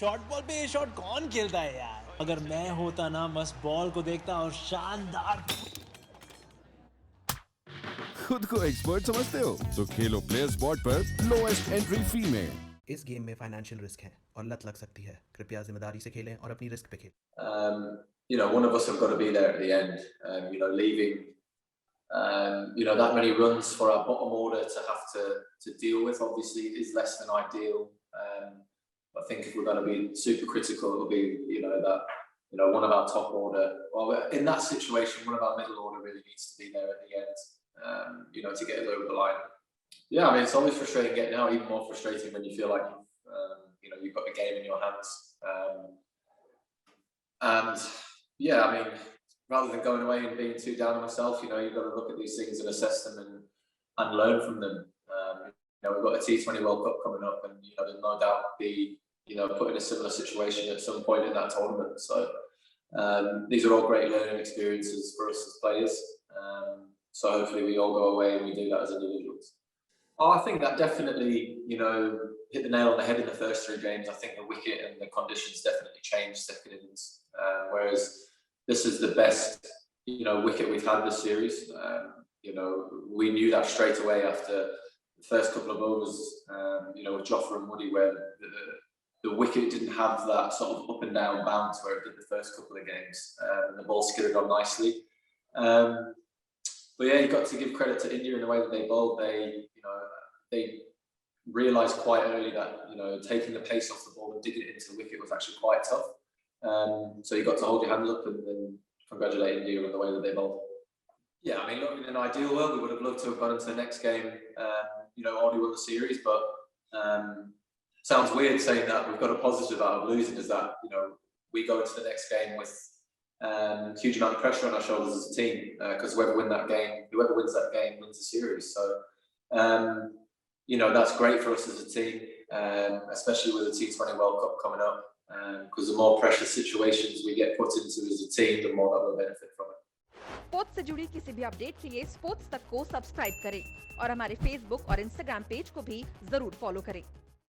Short ball पे ये shot कौन खेलता है यार? अगर मैं होता ना बस बॉल को देखता और शानदार। खुद को एक्सपर्ट समझते हो तो खेलो प्लेयर स्पॉट पर लोएस्ट एंट्री फी में। इस गेम में फाइनेंशियल रिस्क है और लत लग सकती है। कृपया जिम्मेदारी से खेलें और अपनी रिस्क पे खेलें। One of us have got to be there at the end. Leaving that many runs for our bottom order to have to deal with obviously is less than ideal. I think if we're going to be super critical, it'll be that one of our top order. Well, in that situation, one of our middle order really needs to be there at the end. To get us over the line. Yeah, I mean it's always frustrating getting out. Even more frustrating when you feel like you've got the game in your hands. And yeah, I mean, rather than going away and being too down on myself, you've got to look at these things and assess them and learn from them. We've got a T20 World Cup coming up, and there's no doubt be put in a similar situation at some point in that tournament. So these are all great learning experiences for us as players. So hopefully we all go away and we do that as individuals. I think that definitely hit the nail on the head in the first three games. I think the wicket and the conditions definitely changed second innings. Whereas this is the best wicket we've had this series. We knew that straight away after the first couple of overs. With Jofra and Woody, where the wicket didn't have that sort of up and down bounce where it did the first couple of games, and the ball skidded on nicely. But yeah, you got to give credit to India in the way that they bowled. They realised quite early that taking the pace off the ball and digging it into the wicket was actually quite tough. So you got to hold your hands up and congratulate India on the way that they bowled. Yeah, I mean, look, in an ideal world, we would have loved to have gone into the next game, already won the series. But sounds weird saying that we've got a positive out of losing. Is that we go into the next game with huge amount of pressure on our shoulders as a team, because whoever wins that game wins the series. So that's great for us as a team, especially with the T20 World Cup coming up, because the more pressure situations we get put into as a team, the more that we'll benefit from it. Sports से जुड़ी किसी भी update के लिए sports तक को subscribe करें और हमारे फेसबुक और इंस्टाग्राम पेज को भी जरूर फॉलो करें।